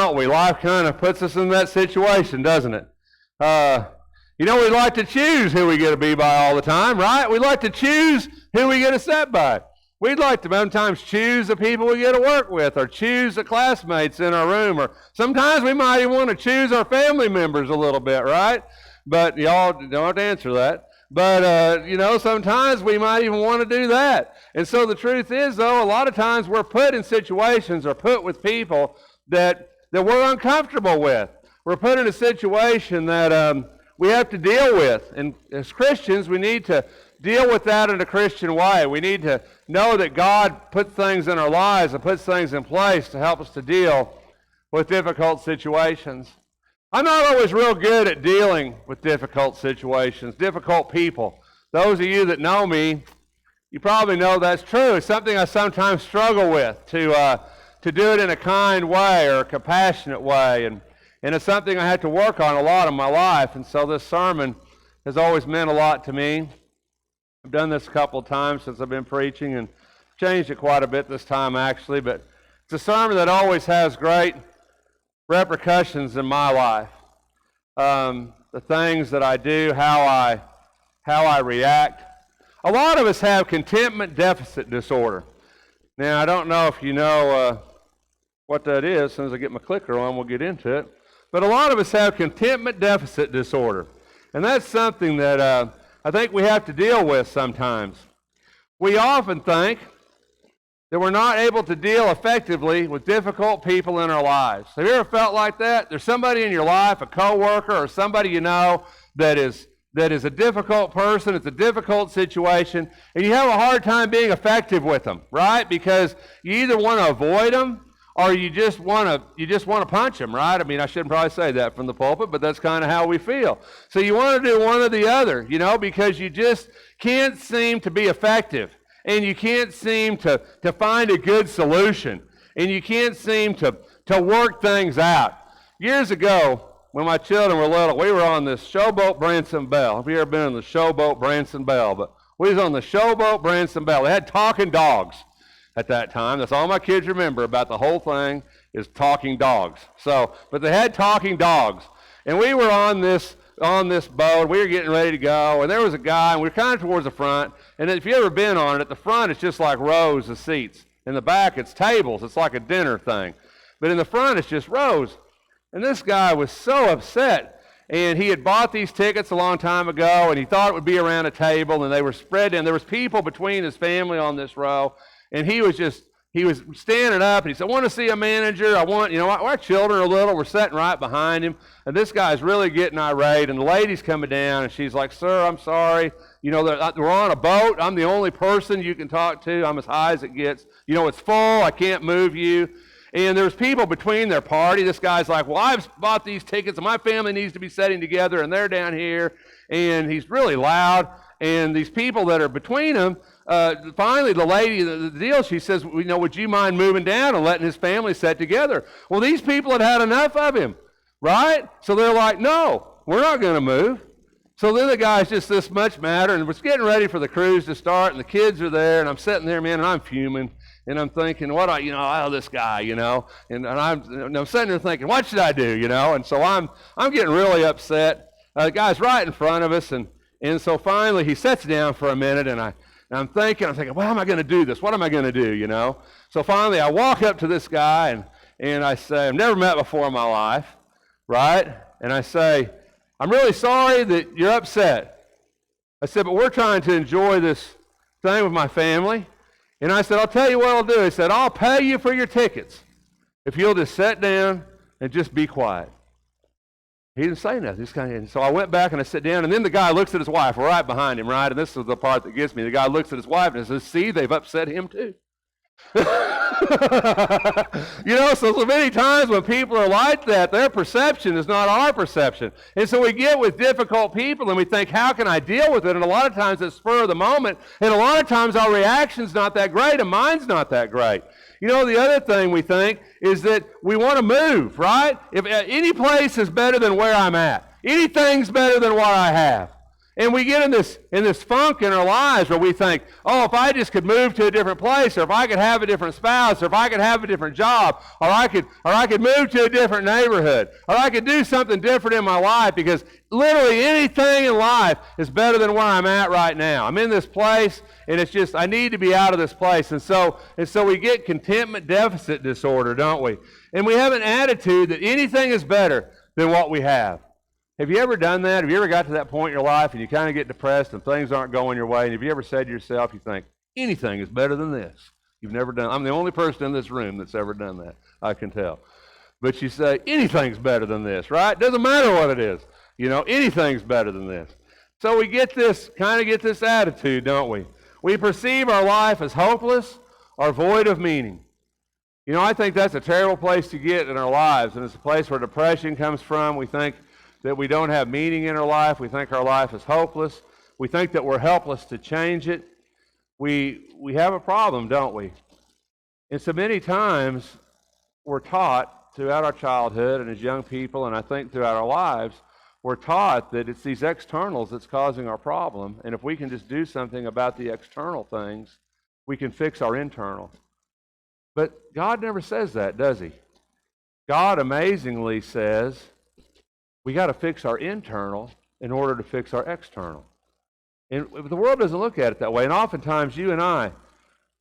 don't we? Life kind of puts us in that situation, doesn't it? We like to choose who we get to be by all the time, right? We like to choose who we get to sit by. We'd like to sometimes choose the people we get to work with, or choose the classmates in our room, or sometimes we might even want to choose our family members a little bit, right? But y'all don't have to answer that. But, sometimes we might even want to do that. And so the truth is, though, a lot of times we're put in situations or put with people that we're uncomfortable with. We're put in a situation that we have to deal with. And as Christians, we need to deal with that in a Christian way. We need to know that God puts things in our lives and puts things in place to help us to deal with difficult situations. I'm not always real good at dealing with difficult situations, difficult people. Those of you that know me, you probably know that's true. It's something I sometimes struggle with, to do it in a kind way or a compassionate way. And it's something I had to work on a lot in my life. And so this sermon has always meant a lot to me. I've done this a couple of times since I've been preaching and changed it quite a bit this time, actually. But it's a sermon that always has great repercussions in my life. The things that I do, how I react. A lot of us have contentment deficit disorder. Now, I don't know if you know what that is. As soon as I get my clicker on, we'll get into it. But a lot of us have contentment deficit disorder. And that's something that I think we have to deal with sometimes. We often think that we're not able to deal effectively with difficult people in our lives. Have you ever felt like that? There's somebody in your life, a coworker or somebody you know that is a difficult person, it's a difficult situation, and you have a hard time being effective with them, right? Because you either want to avoid them or you just want to punch them, right? I mean, I shouldn't probably say that from the pulpit, but that's kind of how we feel. So you want to do one or the other, because you just can't seem to be effective. And you can't seem to find a good solution. And you can't seem to work things out. Years ago, when my children were little, we were on this Showboat Branson Belle. Have you ever been on the Showboat Branson Belle? But we was on the Showboat Branson Belle. They had talking dogs at that time. That's all my kids remember about the whole thing is talking dogs. But they had talking dogs. And we were on this boat. We were getting ready to go. And there was a guy, and we were kind of towards the front. And if you've ever been on it, at the front it's just like rows of seats. In the back it's tables. It's like a dinner thing. But in the front it's just rows. And this guy was so upset. And he had bought these tickets a long time ago, and he thought it would be around a table, and they were spread in. There was people between his family on this row. And he was standing up, and he said, I want to see a manager. Our children are little. We're sitting right behind him. And this guy's really getting irate. And the lady's coming down, and she's like, sir, I'm sorry. We're on a boat. I'm the only person you can talk to. I'm as high as it gets. It's full. I can't move you. And there's people between their party. This guy's like, well, I've bought these tickets, and my family needs to be sitting together, and they're down here. And he's really loud. And these people that are between them, finally the lady, the deal, she says, would you mind moving down and letting his family sit together? Well, these people had enough of him, right? So they're like, no, we're not going to move. So then the guy's just this much madder, and we're getting ready for the cruise to start, and the kids are there, and I'm sitting there, man, and I'm fuming, and I'm thinking, this guy, and I'm sitting there thinking, what should I do, and so I'm getting really upset. The guy's right in front of us, and so finally he sits down for a minute, and I'm thinking, well, how am I going to do this? What am I going to do, So finally I walk up to this guy, and I say, I've never met before in my life, right? And I say, I'm really sorry that you're upset. I said, but we're trying to enjoy this thing with my family. And I said, I'll tell you what I'll do. He said, I'll pay you for your tickets if you'll just sit down and just be quiet. He didn't say nothing. So I went back and I sat down, and then the guy looks at his wife right behind him, right? And this is the part that gets me. The guy looks at his wife and says, see, they've upset him too. So many times when people are like that, their perception is not our perception. And so we get with difficult people and we think, how can I deal with it? And a lot of times it's spur of the moment. And a lot of times our reaction's not that great and mine's not that great. The other thing we think is that we want to move, right? If any place is better than where I'm at, anything's better than what I have. And we get in this funk in our lives where we think, oh, if I just could move to a different place, or if I could have a different spouse, or if I could have a different job, or I could move to a different neighborhood, or I could do something different in my life, because literally anything in life is better than where I'm at right now. I'm in this place, and it's just, I need to be out of this place. And so we get contentment deficit disorder, don't we? And we have an attitude that anything is better than what we have. Have you ever done that? Have you ever got to that point in your life and you kind of get depressed and things aren't going your way? And have you ever said to yourself, you think, anything is better than this? You've never done. I'm the only person in this room that's ever done that, I can tell. But you say, anything's better than this, right? Doesn't matter what it is. Anything's better than this. So we get this attitude, don't we? We perceive our life as hopeless or void of meaning. I think that's a terrible place to get in our lives, and it's a place where depression comes from. We think that we don't have meaning in our life. We think our life is hopeless. We think that we're helpless to change it. We have a problem, don't we? And so many times we're taught throughout our childhood and as young people, and I think throughout our lives, we're taught that it's these externals that's causing our problem, and if we can just do something about the external things, we can fix our internal. But God never says that, does he? God amazingly says, we got to fix our internal in order to fix our external. And the world doesn't look at it that way. And oftentimes you and I,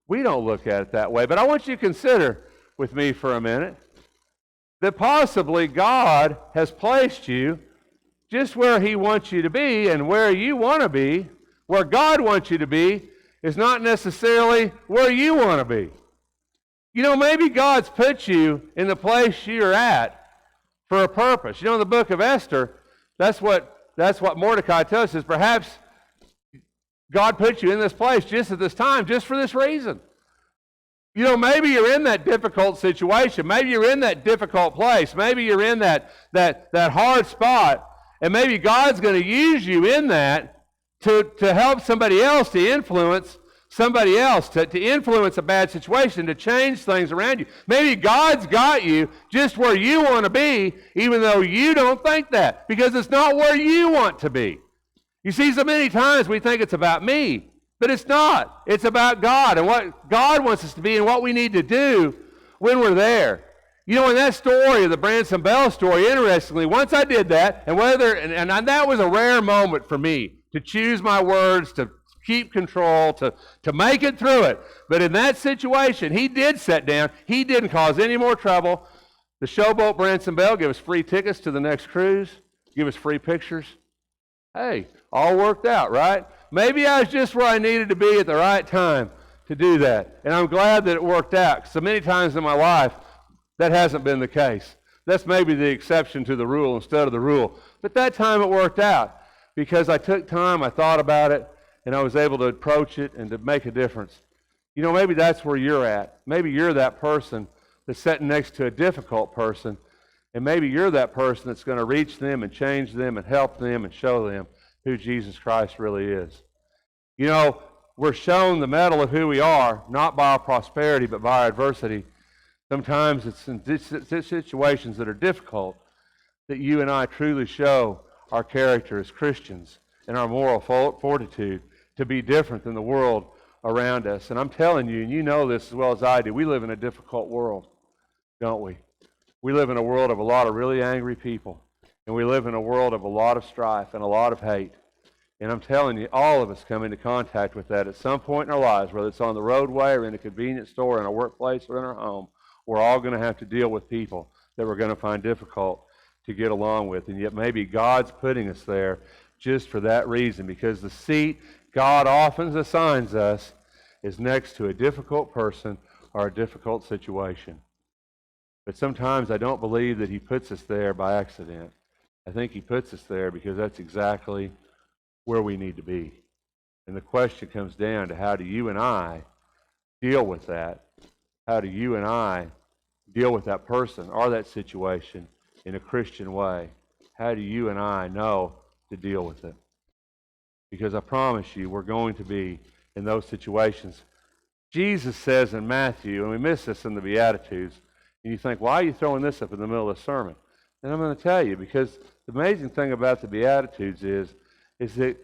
we don't look at it that way. But I want you to consider with me for a minute that possibly God has placed you just where he wants you to be, and where you want to be, where God wants you to be, is not necessarily where you want to be. Maybe God's put you in the place you're at for a purpose. In the book of Esther, that's what Mordecai tells us, is perhaps God put you in this place just at this time, just for this reason. Maybe you're in that difficult situation. Maybe you're in that difficult place. Maybe you're in that hard spot, and maybe God's going to use you in that to help somebody else, to influence somebody else, to influence a bad situation, to change things around you. Maybe God's got you just where you want to be, even though you don't think that, because it's not where you want to be. You see, so many times we think it's about me, but it's not. It's about God and what God wants us to be and what we need to do when we're there. In that story, the Branson Bell story, interestingly, once I did that, and that was a rare moment for me, to choose my words, to keep control, to make it through it. But in that situation, he did sit down. He didn't cause any more trouble. The showboat Branson Bell gave us free tickets to the next cruise, give us free pictures. Hey, all worked out, right? Maybe I was just where I needed to be at the right time to do that. And I'm glad that it worked out, because so many times in my life, that hasn't been the case. That's maybe the exception to the rule instead of the rule. But that time it worked out, because I took time, I thought about it, and I was able to approach it and to make a difference. Maybe that's where you're at. Maybe you're that person that's sitting next to a difficult person, and maybe you're that person that's going to reach them and change them and help them and show them who Jesus Christ really is. We're shown the mettle of who we are, not by our prosperity, but by our adversity. Sometimes it's in situations that are difficult that you and I truly show our character as Christians and our moral fortitude to be different than the world around us. And I'm telling you, and you know this as well as I do, we live in a difficult world, don't we? We live in a world of a lot of really angry people, and we live in a world of a lot of strife and a lot of hate. And I'm telling you, all of us come into contact with that at some point in our lives, whether it's on the roadway or in a convenience store, in our workplace or in our home. We're all going to have to deal with people that we're going to find difficult to get along with. And yet maybe God's putting us there just for that reason, because the seat God often assigns us is next to a difficult person or a difficult situation. But sometimes I don't believe that he puts us there by accident. I think he puts us there because that's exactly where we need to be. And the question comes down to, how do you and I deal with that? How do you and I deal with that person or that situation in a Christian way? How do you and I know to deal with it? Because I promise you, we're going to be in those situations. Jesus says in Matthew, and we miss this in the Beatitudes, and you think, why are you throwing this up in the middle of the sermon? And I'm going to tell you, because the amazing thing about the Beatitudes is that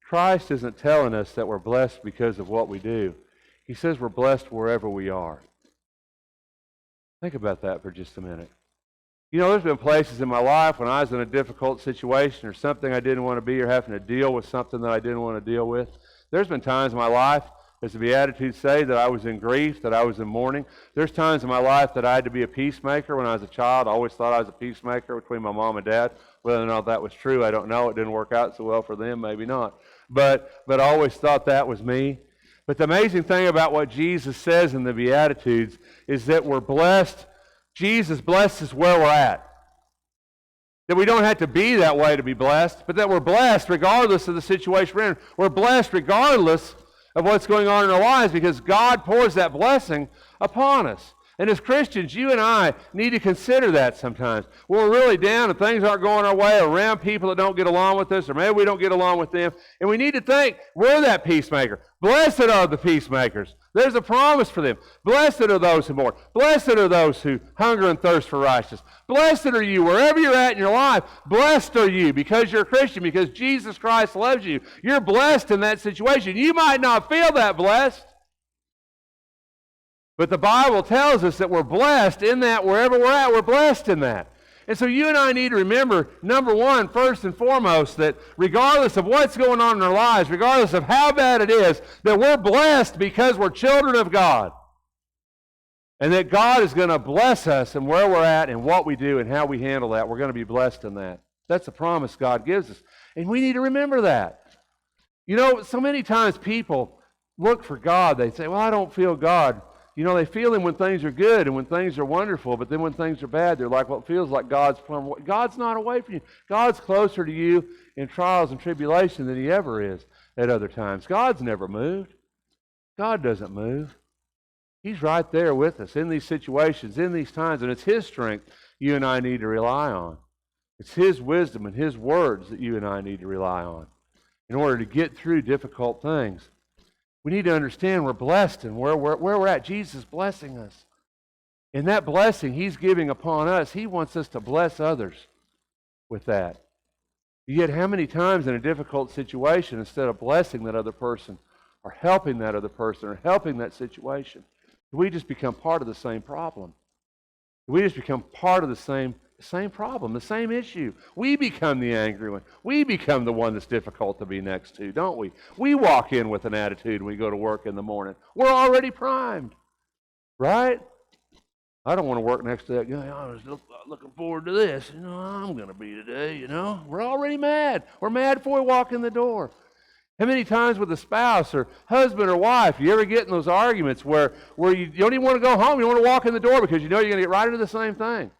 Christ isn't telling us that we're blessed because of what we do. He says we're blessed wherever we are. Think about that for just a minute. You know, there's been places in my life when I was in a difficult situation or something I didn't want to be or having to deal with something that I didn't want to deal with. There's been times in my life, as the Beatitudes say, that I was in grief, that I was in mourning. There's times in my life that I had to be a peacemaker. When I was a child, I always thought I was a peacemaker between my mom and dad. Whether or not that was true, I don't know. It didn't work out so well for them, maybe not. But I always thought that was me. But the amazing thing about what Jesus says in the Beatitudes is that we're blessed. Jesus blesses where we're at. That we don't have to be that way to be blessed, but that we're blessed regardless of the situation we're in. We're blessed regardless of what's going on in our lives because God pours that blessing upon us. And as Christians, you and I need to consider that sometimes. When we're really down and things aren't going our way, or around people that don't get along with us, or maybe we don't get along with them, and we need to think, we're that peacemaker. Blessed are the peacemakers. There's a promise for them. Blessed are those who mourn. Blessed are those who hunger and thirst for righteousness. Blessed are you, wherever you're at in your life. Blessed are you because you're a Christian, because Jesus Christ loves you. You're blessed in that situation. You might not feel that blessed, but the Bible tells us that we're blessed in that. Wherever we're at, we're blessed in that. And so you and I need to remember, number one, first and foremost, that regardless of what's going on in our lives, regardless of how bad it is, that we're blessed because we're children of God. And that God is going to bless us in where we're at and what we do and how we handle that. We're going to be blessed in that. That's a promise God gives us. And we need to remember that. You know, so many times people look for God. They say, well, I don't feel God. You know, they feel Him when things are good and when things are wonderful, but then when things are bad, they're like, well, it feels like God's not away from you. God's closer to you in trials and tribulation than He ever is at other times. God's never moved. God doesn't move. He's right there with us in these situations, in these times, and it's His strength you and I need to rely on. It's His wisdom and His words that you and I need to rely on in order to get through difficult things. We need to understand we're blessed and where we're at. Jesus is blessing us. And that blessing He's giving upon us, He wants us to bless others with that. Yet how many times in a difficult situation, instead of blessing that other person or helping that other person or helping that situation, do we just become part of the same problem? Do we just become part of the same problem, the same issue? We become the angry one. We become the one that's difficult to be next to, don't we? We walk in with an attitude when we go to work in the morning. We're already primed, right? I don't want to work next to that guy. I was looking forward to this. You know, I'm going to be today, you know. We're already mad. We're mad before we walk in the door. How many times with a spouse or husband or wife, you ever get in those arguments where you don't even want to go home, you want to walk in the door because you know you're going to get right into the same thing?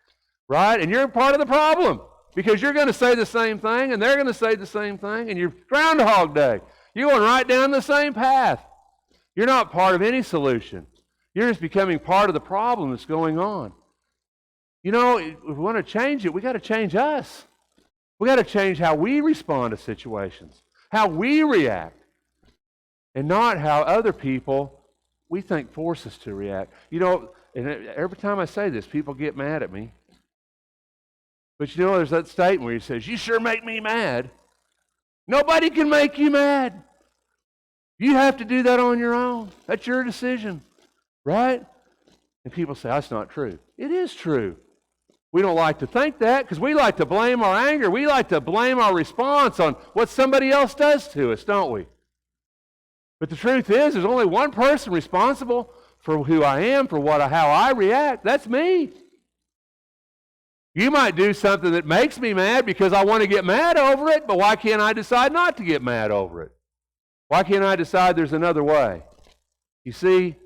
Right? And you're part of the problem because you're going to say the same thing and they're going to say the same thing and you're Groundhog Day. You're going right down the same path. You're not part of any solution. You're just becoming part of the problem that's going on. You know, if we want to change it, we got to change us. We got to change how we respond to situations, how we react, and not how other people we think force us to react. You know, and every time I say this, people get mad at me. But you know, there's that statement where He says, you sure make me mad. Nobody can make you mad. You have to do that on your own. That's your decision, right? And people say, that's not true. It is true. We don't like to think that because we like to blame our anger. We like to blame our response on what somebody else does to us, don't we? But the truth is, there's only one person responsible for who I am, for how I react. That's me. You might do something that makes me mad because I want to get mad over it, but why can't I decide not to get mad over it? Why can't I decide there's another way? You see,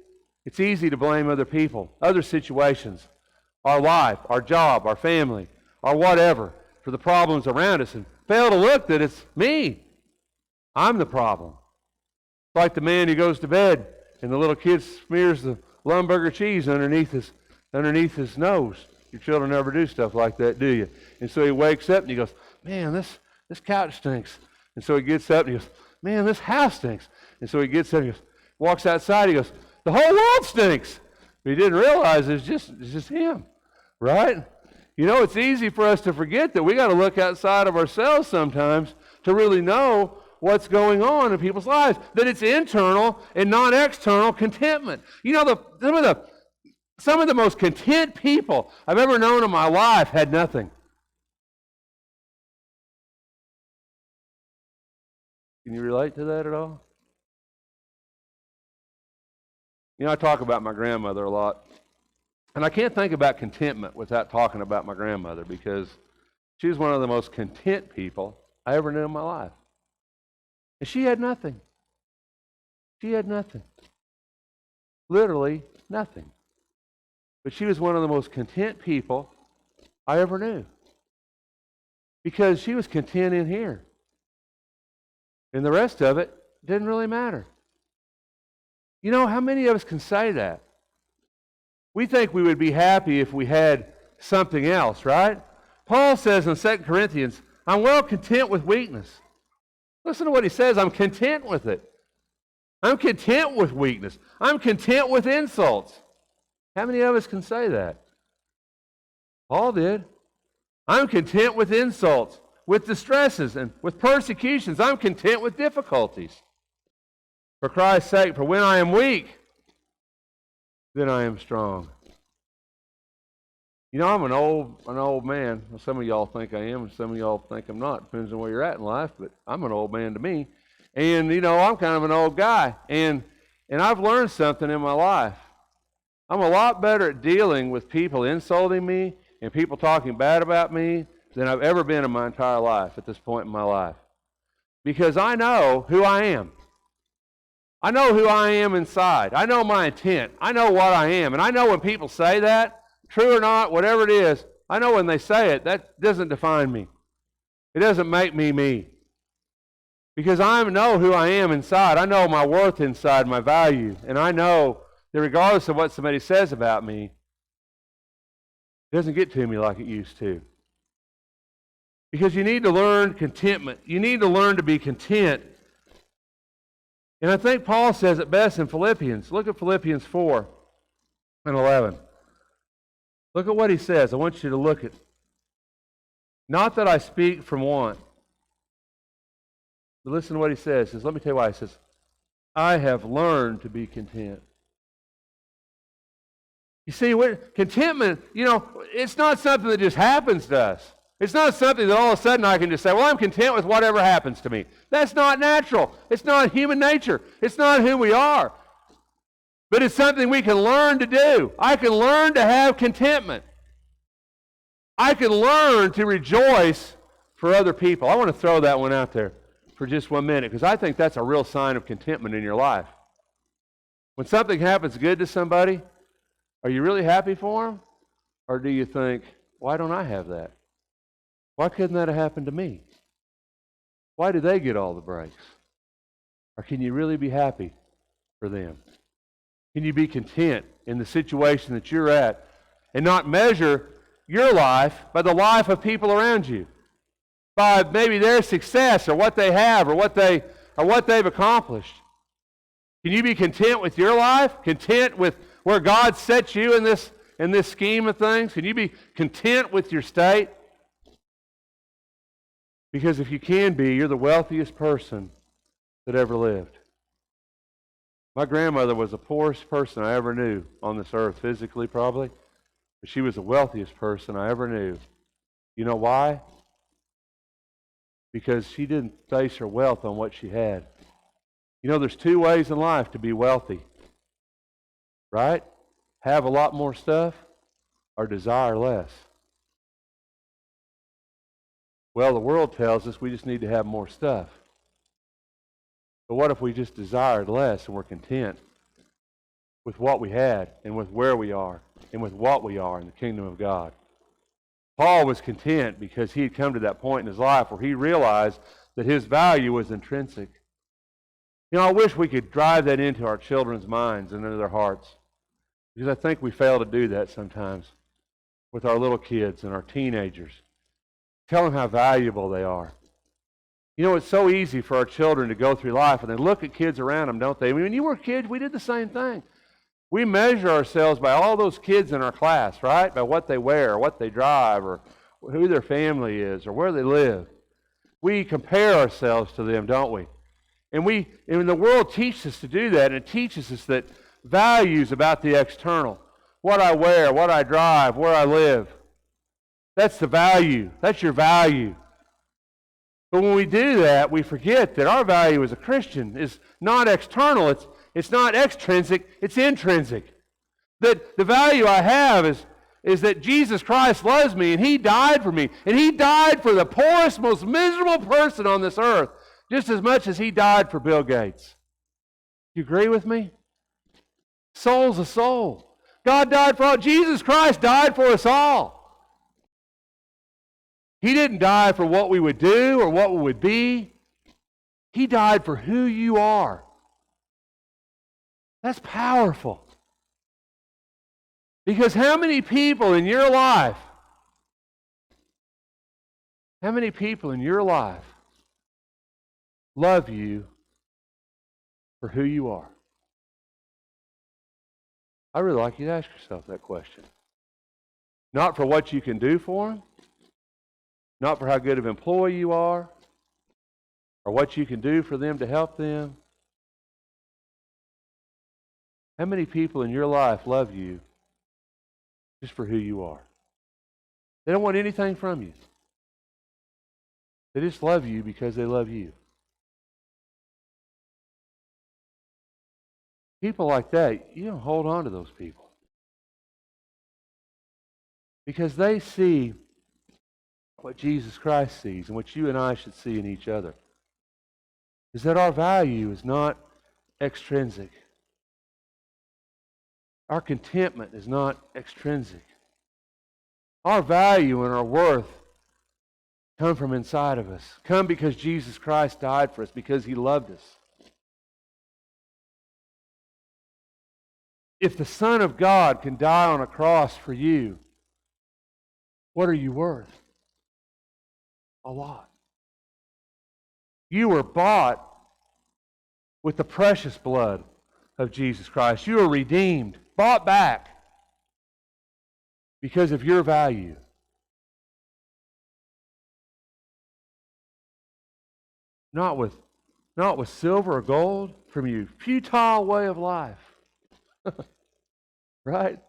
it's easy to blame other people, other situations, our life, our job, our family, or whatever, for the problems around us, and fail to look that it's me. I'm the problem. It's like the man who goes to bed and the little kid smears the Lumburger cheese underneath his nose. Your children never do stuff like that, do you? And so he wakes up and he goes, man, this couch stinks. And so he gets up and he goes, man, this house stinks. And so he gets up and he goes, walks outside, he goes, the whole world stinks. But he didn't realize it's just him, right? You know, it's easy for us to forget that we got to look outside of ourselves sometimes to really know what's going on in people's lives. That it's internal and not external contentment. You know, some of the most content people I've ever known in my life had nothing. Can you relate to that at all? You know, I talk about my grandmother a lot. And I can't think about contentment without talking about my grandmother, because she was one of the most content people I ever knew in my life. And she had nothing. She had nothing. Literally nothing. But she was one of the most content people I ever knew. Because she was content in here. And the rest of it didn't really matter. You know, how many of us can say that? We think we would be happy if we had something else, right? Paul says in 2 Corinthians, I'm well content with weakness. Listen to what he says. I'm content with it. I'm content with weakness. I'm content with insults. How many of us can say that? Paul did. I'm content with insults, with distresses, and with persecutions. I'm content with difficulties. For Christ's sake, for when I am weak, then I am strong. You know, I'm an old man. Some of y'all think I am, and some of y'all think I'm not. Depends on where you're at in life, but I'm an old man to me. And, you know, I'm kind of an old guy. And I've learned something in my life. I'm a lot better at dealing with people insulting me and people talking bad about me than I've ever been in my entire life at this point in my life. Because I know who I am. I know who I am inside. I know my intent. I know what I am. And I know when people say that, true or not, whatever it is, I know when they say it, that doesn't define me. It doesn't make me me. Because I know who I am inside. I know my worth inside, my value. And I know that regardless of what somebody says about me, it doesn't get to me like it used to. Because you need to learn contentment. You need to learn to be content. And I think Paul says it best in Philippians. Look at Philippians 4 and 11. Look at what he says. I want you to look at. Not that I speak from want. But listen to what he says. He says, let me tell you why. He says, I have learned to be content. You see, contentment, you know, it's not something that just happens to us. It's not something that all of a sudden I can just say, well, I'm content with whatever happens to me. That's not natural. It's not human nature. It's not who we are. But it's something we can learn to do. I can learn to have contentment. I can learn to rejoice for other people. I want to throw that one out there for just 1 minute, because I think that's a real sign of contentment in your life. When something happens good to somebody, are you really happy for them? Or do you think, why don't I have that? Why couldn't that have happened to me? Why do they get all the breaks? Or can you really be happy for them? Can you be content in the situation that you're at and not measure your life by the life of people around you? By maybe their success or what they have or what they've accomplished. Can you be content with your life? Content with where God set you in this scheme of things? Can you be content with your state? Because if you can be, you're the wealthiest person that ever lived. My grandmother was the poorest person I ever knew on this earth, physically probably. But she was the wealthiest person I ever knew. You know why? Because she didn't base her wealth on what she had. You know, there's 2 ways in life to be wealthy. Right? Have a lot more stuff or desire less. Well, the world tells us we just need to have more stuff. But what if we just desired less and we're content with what we had and with where we are and with what we are in the kingdom of God? Paul was content because he had come to that point in his life where he realized that his value was intrinsic. You know, I wish we could drive that into our children's minds and into their hearts, because I think we fail to do that sometimes with our little kids and our teenagers. Tell them how valuable they are. You know, it's so easy for our children to go through life and they look at kids around them, don't they? I mean, when you were kids, we did the same thing. We measure ourselves by all those kids in our class, right? By what they wear, or what they drive, or who their family is, or where they live. We compare ourselves to them, don't we? And the world teaches us to do that, and it teaches us that values about the external. What I wear, what I drive, where I live. That's the value. That's your value. But when we do that, we forget that our value as a Christian is not external. It's not extrinsic. It's intrinsic. That the value I have is that Jesus Christ loves me, and He died for me. And He died for the poorest, most miserable person on this earth, just as much as He died for Bill Gates. You agree with me? Soul's a soul. God died for all. Jesus Christ died for us all. He didn't die for what we would do or what we would be. He died for who you are. That's powerful. Because how many people in your life love you for who you are? I really like you to ask yourself that question. Not for what you can do for them, not for how good of an employee you are, or what you can do for them to help them. How many people in your life love you just for who you are? They don't want anything from you. They just love you because they love you. People like that, you don't hold on to those people. Because they see what Jesus Christ sees and what you and I should see in each other. Is that our value is not extrinsic. Our contentment is not extrinsic. Our value and our worth come from inside of us. Come because Jesus Christ died for us, because He loved us. If the Son of God can die on a cross for you, what are you worth? A lot. You were bought with the precious blood of Jesus Christ. You were redeemed, bought back because of your value. Not with silver or gold from your futile way of life. Right?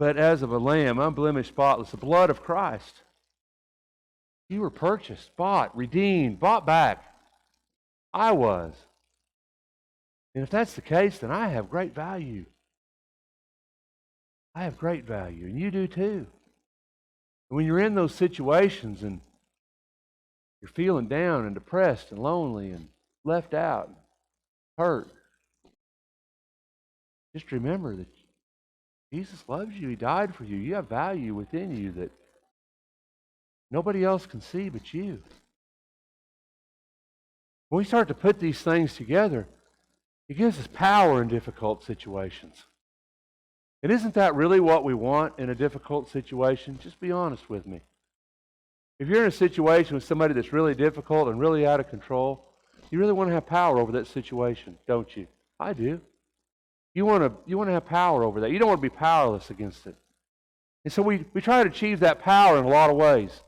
But as of a lamb, unblemished, spotless, the blood of Christ. You were purchased, bought, redeemed, bought back. I was. And if that's the case, then I have great value. I have great value, and you do too. And when you're in those situations and you're feeling down and depressed and lonely and left out, and hurt, just remember that Jesus loves you. He died for you. You have value within you that nobody else can see but you. When we start to put these things together, it gives us power in difficult situations. And isn't that really what we want in a difficult situation? Just be honest with me. If you're in a situation with somebody that's really difficult and really out of control, you really want to have power over that situation, don't you? I do. You want to have power over that. You don't want to be powerless against it. And so we try to achieve that power in a lot of ways.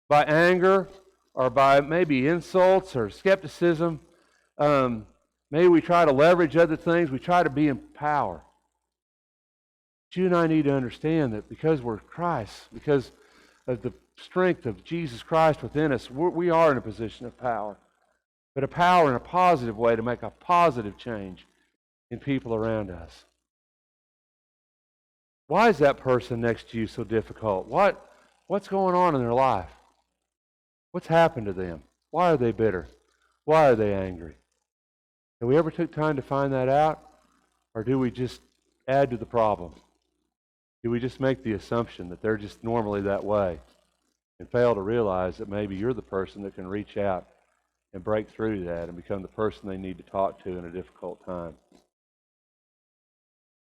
By anger, or by maybe insults or skepticism. Maybe we try to leverage other things. We try to be in power. But you and I need to understand that because we're Christ, because of the strength of Jesus Christ within us, we are in a position of power. But a power in a positive way to make a positive change in people around us. Why is that person next to you so difficult? What's going on in their life? What's happened to them? Why are they bitter? Why are they angry? Have we ever took time to find that out? Or do we just add to the problem? Do we just make the assumption that they're just normally that way and fail to realize that maybe you're the person that can reach out and break through that and become the person they need to talk to in a difficult time?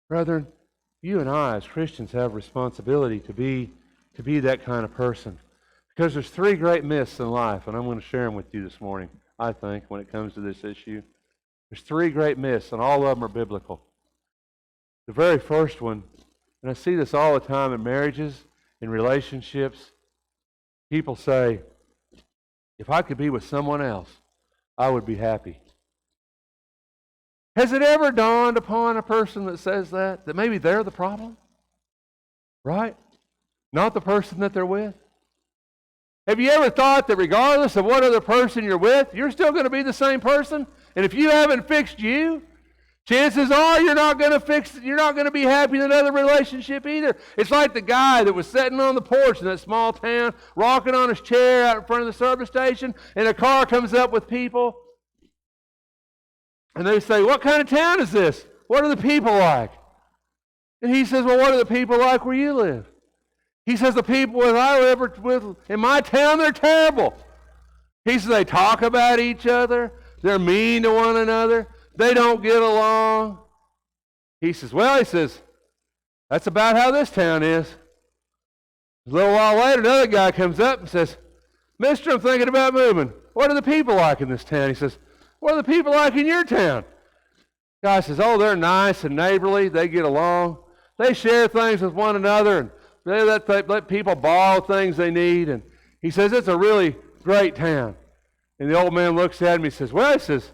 Brethren, you and I as Christians have responsibility to be that kind of person. Because there's three great myths in life, and I'm going to share them with you this morning, I think, when it comes to this issue. There's three great myths, and all of them are biblical. The very first one, and I see this all the time in marriages, in relationships, people say, If I could be with someone else, I would be happy. Has it ever dawned upon a person that says that maybe they're the problem? Right? Not the person that they're with? Have you ever thought that regardless of what other person you're with, you're still going to be the same person? And if you haven't fixed you, chances are you're not going to be happy in another relationship either. It's like the guy that was sitting on the porch in that small town, rocking on his chair out in front of the service station, and a car comes up with people. And they say, "What kind of town is this? What are the people like?" And he says, "Well, what are the people like where you live?" He says, "The people that I live with in my town, they're terrible." He says, "They talk about each other. They're mean to one another. They don't get along." He says, "Well," he says, "that's about how this town is." A little while later, another guy comes up and says, "Mister, I'm thinking about moving. What are the people like in this town?" He says, "What are the people like in your town?" The guy says, "Oh, they're nice and neighborly. They get along. They share things with one another, and they let people borrow things they need." And he says, "It's a really great town." And the old man looks at him, he says, "Well," he says,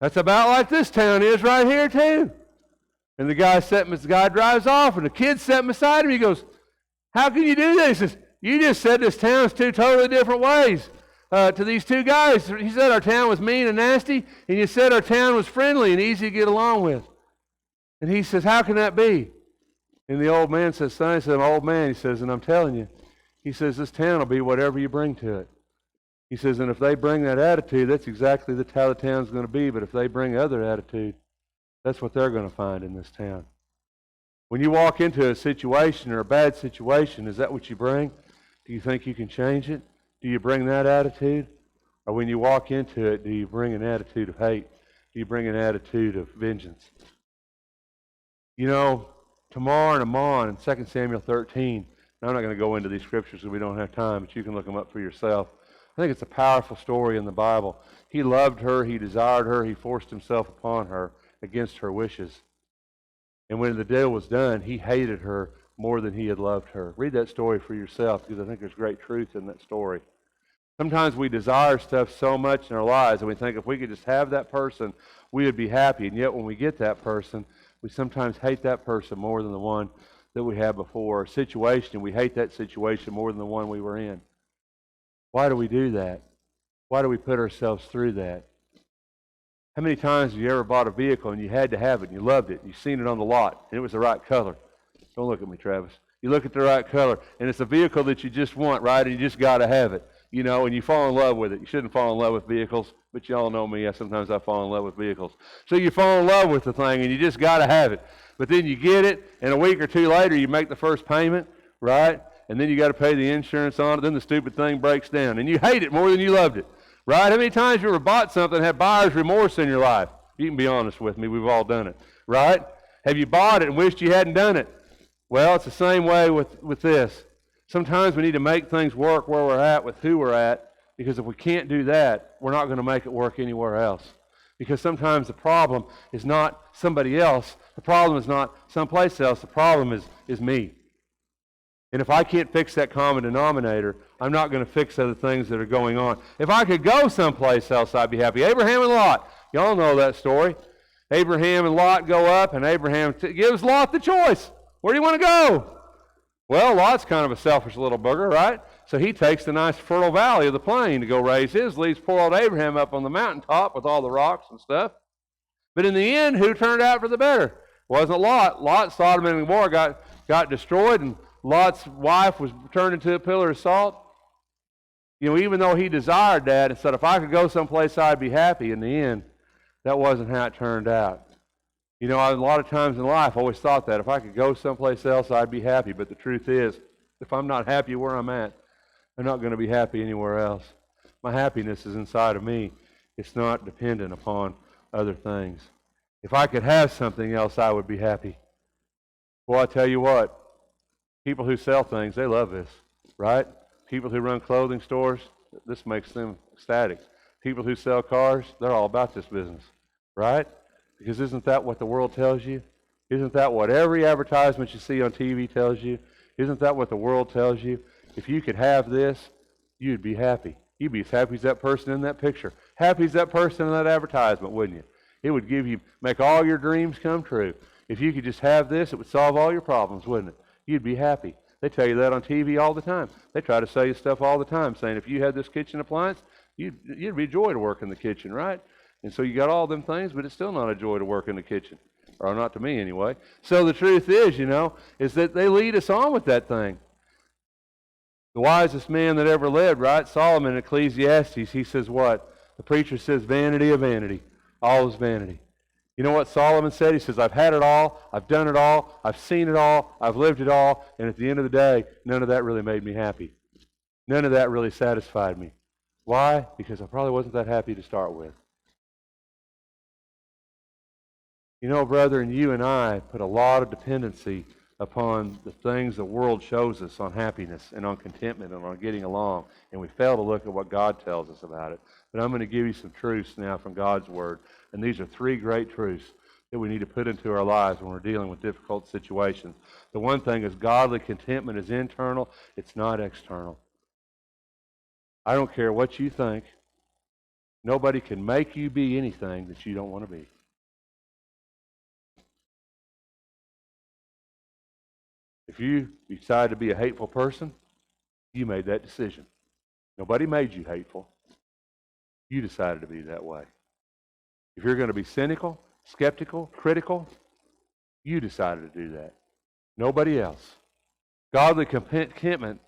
"that's about like this town is right here too." And the guy drives off, and the kid's sitting beside him. He goes, "How can you do this?" He says, "You just said this town's two totally different ways to these two guys. He said our town was mean and nasty, and you said our town was friendly and easy to get along with." And he says, "How can that be?" And the old man says, "Son," he said, "Old man," he says, "and I'm telling you," he says, "this town will be whatever you bring to it." He says, "And if they bring that attitude, that's exactly how the town's going to be. But if they bring other attitude, that's what they're going to find in this town." When you walk into a situation or a bad situation, is that what you bring? Do you think you can change it? Do you bring that attitude? Or when you walk into it, do you bring an attitude of hate? Do you bring an attitude of vengeance? You know, Tamar and Ammon in 2 Samuel 13, and I'm not going to go into these scriptures because we don't have time, but you can look them up for yourself. I think it's a powerful story in the Bible. He loved her, he desired her, he forced himself upon her against her wishes. And when the deal was done, he hated her more than he had loved her. Read that story for yourself because I think there's great truth in that story. Sometimes we desire stuff so much in our lives and we think if we could just have that person, we would be happy. And yet when we get that person, we sometimes hate that person more than the one that we had before. A situation, we hate that situation more than the one we were in. Why do we do that? Why do we put ourselves through that? How many times have you ever bought a vehicle and you had to have it and you loved it, and you've seen it on the lot and it was the right color? Don't look at me, Travis. You look at the right color and it's a vehicle that you just want, right? And you just got to have it, you know, and you fall in love with it. You shouldn't fall in love with vehicles, but you all know me. Sometimes I fall in love with vehicles. So you fall in love with the thing and you just got to have it. But then you get it and a week or two later you make the first payment, right? And then you got to pay the insurance on it. Then the stupid thing breaks down and you hate it more than you loved it. Right? How many times you ever bought something and had buyer's remorse in your life? You can be honest with me. We've all done it. Right? Have you bought it and wished you hadn't done it? Well, it's the same way with this. Sometimes we need to make things work where we're at with who we're at, because if we can't do that, we're not going to make it work anywhere else. Because sometimes the problem is not somebody else. The problem is not someplace else. The problem is me. And if I can't fix that common denominator, I'm not going to fix other things that are going on. If I could go someplace else, I'd be happy. Abraham and Lot. Y'all know that story. Abraham and Lot go up, and Abraham gives Lot the choice. Where do you want to go? Well, Lot's kind of a selfish little booger, right? So he takes the nice fertile valley of the plain to go raise his, leaves poor old Abraham up on the mountaintop with all the rocks and stuff. But in the end, who turned out for the better? It wasn't Lot. Lot, Sodom and Gomorrah got destroyed, and Lot's wife was turned into a pillar of salt. You know, even though he desired that and said, if I could go someplace, I'd be happy, in the end, that wasn't how it turned out. You know, a lot of times in life, I always thought that. If I could go someplace else, I'd be happy. But the truth is, if I'm not happy where I'm at, I'm not going to be happy anywhere else. My happiness is inside of me. It's not dependent upon other things. If I could have something else, I would be happy. Well, I tell you what. People who sell things, they love this, right? People who run clothing stores, this makes them ecstatic. People who sell cars, they're all about this business, right? Because isn't that what the world tells you? Isn't that what every advertisement you see on TV tells you? Isn't that what the world tells you? If you could have this, you'd be happy. You'd be as happy as that person in that picture. Happy as that person in that advertisement, wouldn't you? It would make all your dreams come true. If you could just have this, it would solve all your problems, wouldn't it? You'd be happy. They tell you that on TV all the time. They try to sell you stuff all the time, saying if you had this kitchen appliance, you'd be a joy to work in the kitchen, right? And so you got all them things, but it's still not a joy to work in the kitchen. Or not to me anyway. So the truth is, is that they lead us on with that thing. The wisest man that ever lived, right? Solomon in Ecclesiastes, he says what? The preacher says, vanity of vanity. All is vanity. You know what Solomon said? He says, I've had it all, I've done it all, I've seen it all, I've lived it all, and at the end of the day, none of that really made me happy. None of that really satisfied me. Why? Because I probably wasn't that happy to start with. You know, brethren, you and I put a lot of dependency upon the things the world shows us on happiness and on contentment and on getting along, and we fail to look at what God tells us about it. But I'm going to give you some truths now from God's Word, and these are three great truths that we need to put into our lives when we're dealing with difficult situations. The one thing is godly contentment is internal, it's not external. I don't care what you think. Nobody can make you be anything that you don't want to be. If you decide to be a hateful person, you made that decision. Nobody made you hateful. You decided to be that way. If you're going to be cynical, skeptical, critical, you decided to do that. Nobody else. Godly contentment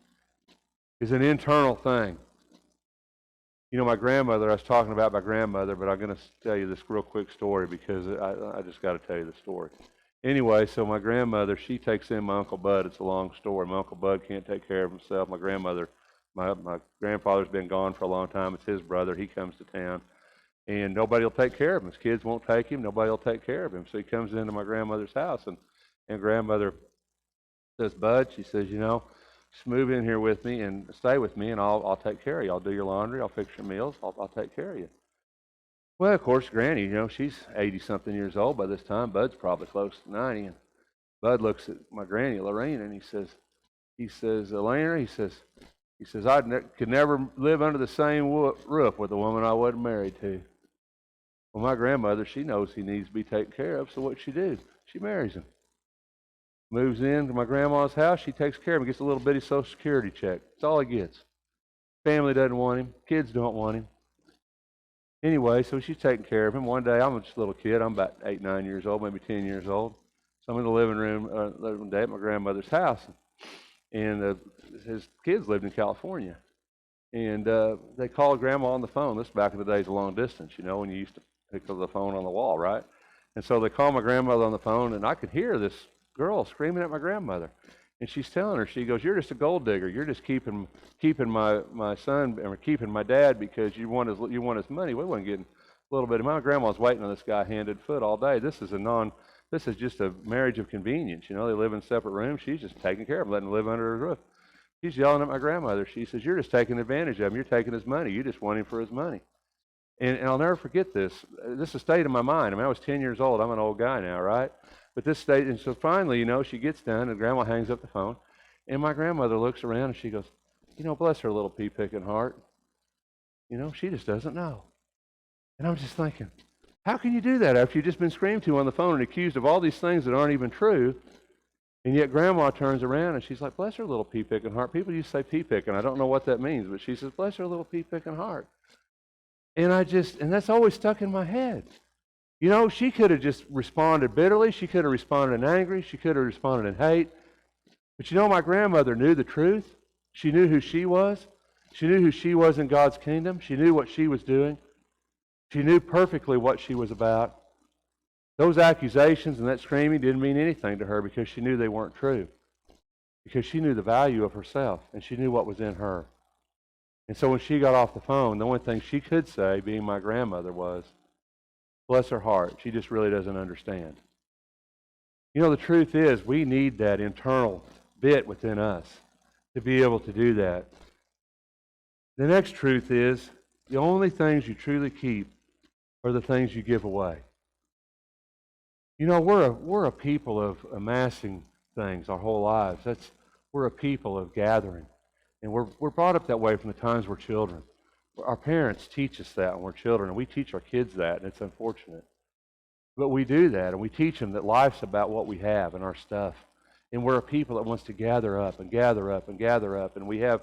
is an internal thing. You know, my grandmother, I was talking about my grandmother, but I'm going to tell you this real quick story because I just got to tell you the story. Anyway, so my grandmother, she takes in my Uncle Bud. It's a long story. My Uncle Bud can't take care of himself. My grandfather's been gone for a long time. It's his brother. He comes to town, and nobody will take care of him. His kids won't take him. Nobody will take care of him. So he comes into my grandmother's house, and grandmother says, Bud, she says, just move in here with me and stay with me, and I'll take care of you. I'll do your laundry. I'll fix your meals. I'll take care of you. Well, of course, Granny, she's 80-something years old by this time. Bud's probably close to 90. And Bud looks at my Granny, Lorena, and he says, Elena, he says, could never live under the same roof with a woman I wasn't married to. Well, my grandmother, she knows he needs to be taken care of, so what'd she do? She marries him. Moves into my grandma's house. She takes care of him, gets a little bitty Social Security check. That's all he gets. Family doesn't want him. Kids don't want him. Anyway, so she's taking care of him. One day, I'm just a little kid. I'm about 8, 9 years old, maybe 10 years old. So I'm in the living room one day at my grandmother's house. And his kids lived in California. And they called Grandma on the phone. This back in the days of long distance, when you used to pick up the phone on the wall, right? And so they called my grandmother on the phone, and I could hear this girl screaming at my grandmother. And she's telling her, she goes, you're just a gold digger. You're just keeping my son, or keeping my dad because you want his money. We wasn't getting a little bit. My grandma's waiting on this guy hand and foot all day. This is just a marriage of convenience. They live in separate rooms. She's just taking care of him, letting him live under her roof. She's yelling at my grandmother. She says, you're just taking advantage of him. You're taking his money. You just want him for his money. And I'll never forget this. This has stayed in my mind. I was 10 years old. I'm an old guy now, right? But this stayed, and so finally, she gets done, and Grandma hangs up the phone, and my grandmother looks around, and she goes, bless her little pea-picking heart. She just doesn't know. And I'm just thinking, how can you do that after you've just been screamed to on the phone and accused of all these things that aren't even true? And yet Grandma turns around, and she's like, bless her little pea-picking heart. People used to say pea-picking. I don't know what that means, but she says, bless her little pea-picking heart. And that's always stuck in my head. She could have just responded bitterly. She could have responded in anger. She could have responded in hate. But my grandmother knew the truth. She knew who she was. She knew who she was in God's kingdom. She knew what she was doing. She knew perfectly what she was about. Those accusations and that screaming didn't mean anything to her because she knew they weren't true. Because she knew the value of herself, and she knew what was in her. And so when she got off the phone, the only thing she could say, being my grandmother, was, bless her heart, she just really doesn't understand. The truth is, we need that internal bit within us to be able to do that. The next truth is, the only things you truly keep are the things you give away. We're a people of amassing things our whole lives. We're a people of gathering. And we're brought up that way from the times we're children. Our parents teach us that when we're children, and we teach our kids that, and it's unfortunate. But we do that, and we teach them that life's about what we have and our stuff. And we're a people that wants to gather up and gather up and gather up. And we have,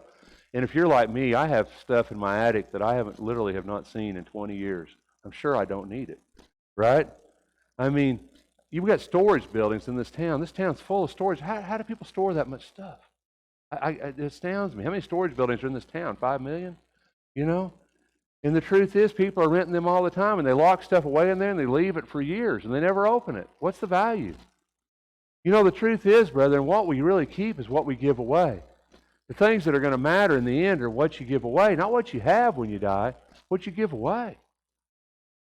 and if you're like me, I have stuff in my attic that I literally have not seen in 20 years. I'm sure I don't need it, right? I mean, you've got storage buildings in this town. This town's full of storage. How do people store that much stuff? It astounds me. How many storage buildings are in this town? 5 million? You know? And the truth is, people are renting them all the time, and they lock stuff away in there, and they leave it for years, and they never open it. What's the value? You know, the truth is, brethren, what we really keep is what we give away. The things that are going to matter in the end are what you give away, not what you have when you die, what you give away.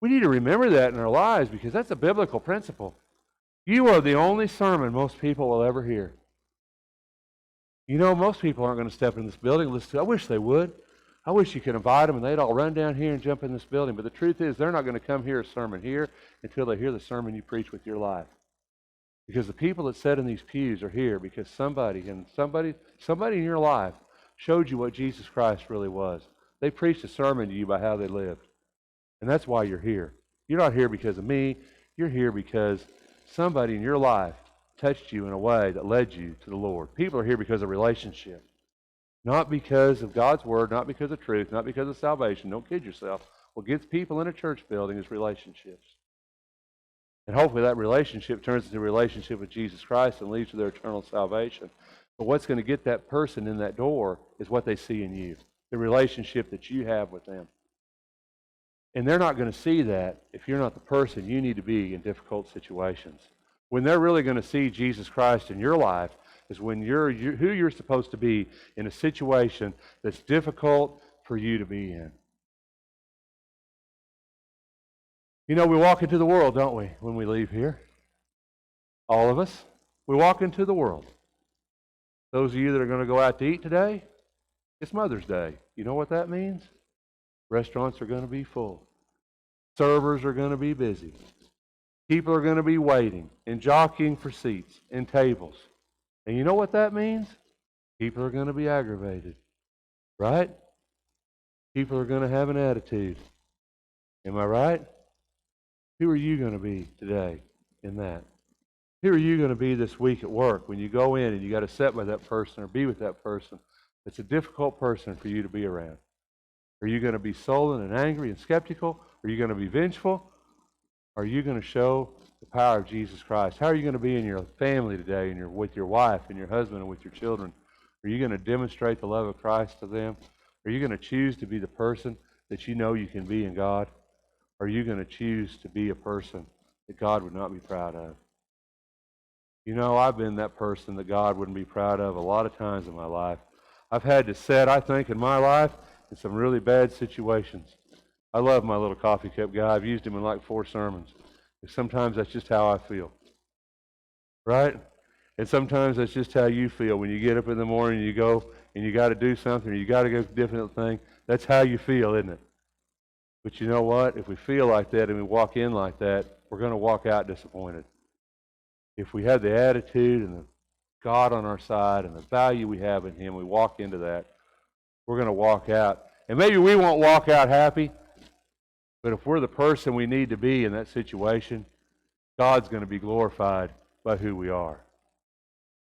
We need to remember that in our lives, because that's a biblical principle. You are the only sermon most people will ever hear. You know, most people aren't going to step in this building and listen to it. I wish they would. I wish you could invite them and they'd all run down here and jump in this building. But the truth is, they're not going to come hear a sermon here until they hear the sermon you preach with your life. Because the people that sit in these pews are here because somebody in your life showed you what Jesus Christ really was. They preached a sermon to you by how they lived. And that's why you're here. You're not here because of me. You're here because somebody in your life touched you in a way that led you to the Lord. People are here because of relationship. Not because of God's Word, not because of truth, not because of salvation. Don't kid yourself. What gets people in a church building is relationships. And hopefully that relationship turns into a relationship with Jesus Christ and leads to their eternal salvation. But what's going to get that person in that door is what they see in you, the relationship that you have with them. And they're not going to see that if you're not the person you need to be in difficult situations. When they're really going to see Jesus Christ in your life is when you're who you're supposed to be in a situation that's difficult for you to be in. You know, we walk into the world, don't we, when we leave here? All of us. We walk into the world. Those of you that are going to go out to eat today, it's Mother's Day. You know what that means? Restaurants are going to be full. Servers are going to be busy. People are going to be waiting and jockeying for seats and tables. And you know what that means? People are going to be aggravated. Right? People are going to have an attitude. Am I right? Who are you going to be today in that? Who are you going to be this week at work when you go in and you got to sit by that person or be with that person that's a difficult person for you to be around? Are you going to be sullen and angry and skeptical? Are you going to be vengeful? Are you going to show the power of Jesus Christ? How are you going to be in your family today and with your wife and your husband and with your children? Are you going to demonstrate the love of Christ to them? Are you going to choose to be the person that you know you can be in God? Are you going to choose to be a person that God would not be proud of? You know, I've been that person that God wouldn't be proud of a lot of times in my life. I've had to sit, I think, in my life in some really bad situations. I love my little coffee cup guy. I've used him in like 4 sermons. And sometimes that's just how I feel. Right? And sometimes that's just how you feel. When you get up in the morning and you go and you got to do something or you got to go do a different thing, that's how you feel, isn't it? But you know what? If we feel like that and we walk in like that, we're going to walk out disappointed. If we have the attitude and the God on our side and the value we have in Him, we walk into that, we're going to walk out. And maybe we won't walk out happy, but if we're the person we need to be in that situation, God's going to be glorified by who we are.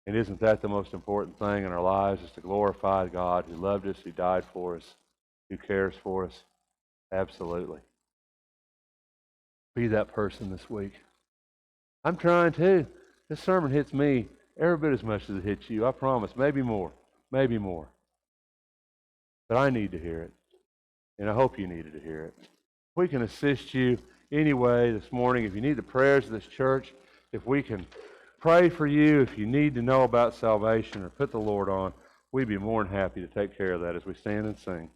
And isn't that the most important thing in our lives, is to glorify God who loved us, who died for us, who cares for us? Absolutely. Be that person this week. I'm trying to. This sermon hits me every bit as much as it hits you. I promise. Maybe more. Maybe more. But I need to hear it. And I hope you needed to hear it. If we can assist you anyway this morning, if you need the prayers of this church, if we can pray for you, if you need to know about salvation or put the Lord on, we'd be more than happy to take care of that as we stand and sing.